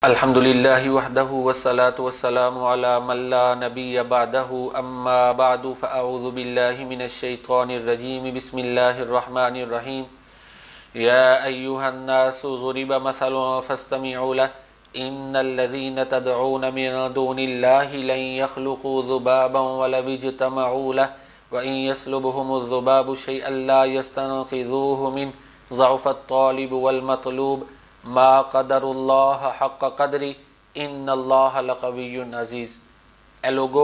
الحمدللہ وحدہ والصلاة والسلام علی من لا نبی بعدہ اما بعد فاعوذ باللہ من الشیطان الرجیم بسم اللہ الرحمن الرحیم یا ایہا الناس ضرب مثل فاستمعوا له ان الذین تدعون من دون اللہ لن يخلقوا ذبابا ولو اجتمعوا له وإن يسلبهم الذباب شيئا لا يستنقذوه منه ضعف الطالب والمطلوب ما قدر اللہ حق قدری ان اللہ لقوی عزیز۔ اے لوگو،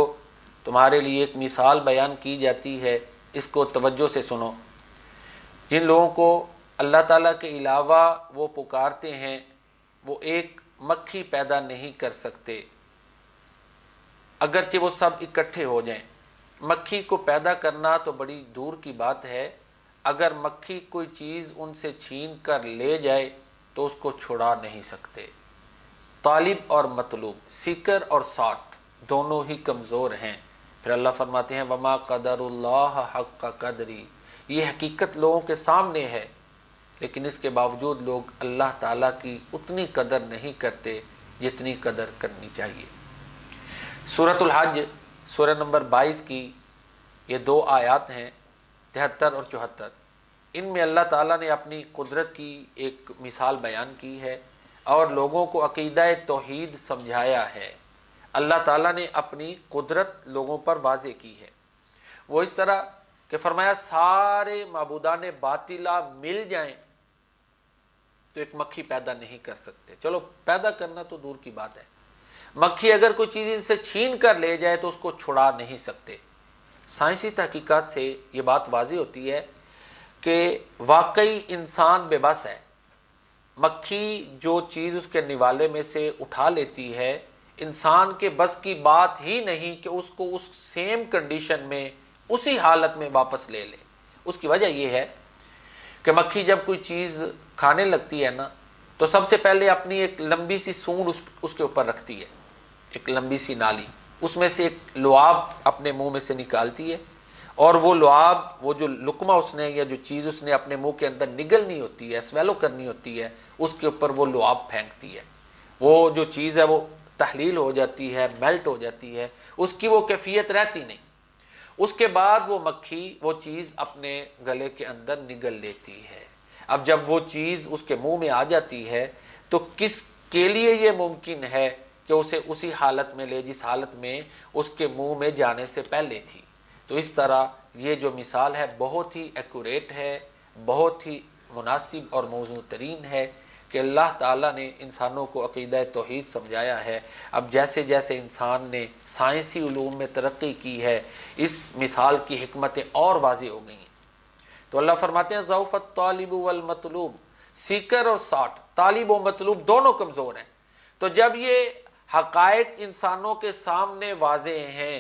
تمہارے لیے ایک مثال بیان کی جاتی ہے، اس کو توجہ سے سنو۔ جن لوگوں کو اللہ تعالیٰ کے علاوہ وہ پکارتے ہیں وہ ایک مکھی پیدا نہیں کر سکتے، اگرچہ وہ سب اکٹھے ہو جائیں۔ مکھی کو پیدا کرنا تو بڑی دور کی بات ہے، اگر مکھی کوئی چیز ان سے چھین کر لے جائے تو اس کو چھڑا نہیں سکتے۔ طالب اور مطلوب، سیکر اور ساٹ، دونوں ہی کمزور ہیں۔ پھر اللہ فرماتے ہیں وما قدر اللہ حق قدری، یہ حقیقت لوگوں کے سامنے ہے، لیکن اس کے باوجود لوگ اللہ تعالیٰ کی اتنی قدر نہیں کرتے جتنی قدر کرنی چاہیے۔ سورۃ الحج سورہ نمبر 22 کی یہ دو آیات ہیں، 73 اور 74۔ ان میں اللہ تعالیٰ نے اپنی قدرت کی ایک مثال بیان کی ہے اور لوگوں کو عقیدہ توحید سمجھایا ہے۔ اللہ تعالیٰ نے اپنی قدرت لوگوں پر واضح کی ہے، وہ اس طرح کہ فرمایا سارے معبودان باطلہ مل جائیں تو ایک مکھی پیدا نہیں کر سکتے۔ چلو پیدا کرنا تو دور کی بات ہے، مکھی اگر کوئی چیز ان سے چھین کر لے جائے تو اس کو چھڑا نہیں سکتے۔ سائنسی تحقیقات سے یہ بات واضح ہوتی ہے کہ واقعی انسان بے بس ہے۔ مکھی جو چیز اس کے نوالے میں سے اٹھا لیتی ہے، انسان کے بس کی بات ہی نہیں کہ اس کو اس سیم کنڈیشن میں اسی حالت میں واپس لے لے۔ اس کی وجہ یہ ہے کہ مکھی جب کوئی چیز کھانے لگتی ہے نا تو سب سے پہلے اپنی ایک لمبی سی سونڈ اس کے اوپر رکھتی ہے، ایک لمبی سی نالی، اس میں سے ایک لعاب اپنے منہ میں سے نکالتی ہے، اور وہ لعاب، وہ جو لقمہ اس نے یا جو چیز اس نے اپنے منہ کے اندر نگلنی ہوتی ہے، سویلو کرنی ہوتی ہے، اس کے اوپر وہ لعاب پھینکتی ہے۔ وہ جو چیز ہے وہ تحلیل ہو جاتی ہے، میلٹ ہو جاتی ہے، اس کی وہ کیفیت رہتی نہیں۔ اس کے بعد وہ مکھی وہ چیز اپنے گلے کے اندر نگل لیتی ہے۔ اب جب وہ چیز اس کے منہ میں آ جاتی ہے تو کس کے لیے یہ ممکن ہے کہ اسے اسی حالت میں لے جس حالت میں اس کے منہ میں جانے سے پہلے تھی؟ تو اس طرح یہ جو مثال ہے بہت ہی ایکوریٹ ہے، بہت ہی مناسب اور موزوں ترین ہے کہ اللہ تعالیٰ نے انسانوں کو عقیدہ توحید سمجھایا ہے۔ اب جیسے جیسے انسان نے سائنسی علوم میں ترقی کی ہے، اس مثال کی حکمتیں اور واضح ہو گئی ہیں۔ تو اللہ فرماتے ہیں ضعف الطالب والمطلوب، سیکر اور ساٹ، طالب و مطلوب دونوں کمزور ہیں۔ تو جب یہ حقائق انسانوں کے سامنے واضح ہیں،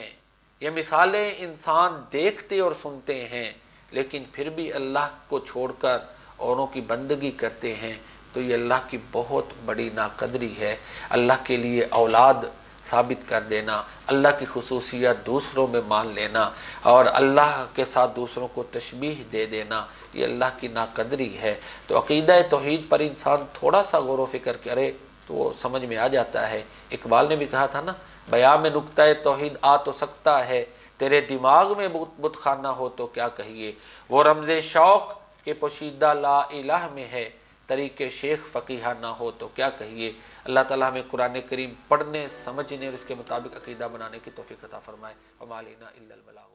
یہ مثالیں انسان دیکھتے اور سنتے ہیں، لیکن پھر بھی اللہ کو چھوڑ کر اوروں کی بندگی کرتے ہیں، تو یہ اللہ کی بہت بڑی ناقدری ہے۔ اللہ کے لیے اولاد ثابت کر دینا، اللہ کی خصوصیات دوسروں میں مان لینا اور اللہ کے ساتھ دوسروں کو تشبیہ دے دینا، یہ اللہ کی ناقدری ہے۔ تو عقیدہ توحید پر انسان تھوڑا سا غور و فکر کرے تو وہ سمجھ میں آ جاتا ہے۔ اقبال نے بھی کہا تھا نا، بیان میں نکتہ توحید آ تو سکتا ہے، تیرے دماغ میں بت خانہ ہو تو کیا کہیے۔ وہ رمز شوق کے پوشیدہ لا الہ میں ہے، طریق شیخ فقیہ نہ ہو تو کیا کہیے۔ اللہ تعالیٰ ہمیں قرآن کریم پڑھنے، سمجھنے اور اس کے مطابق عقیدہ بنانے کی توفیق عطا فرمائے۔ وما علینا الا البلاغ۔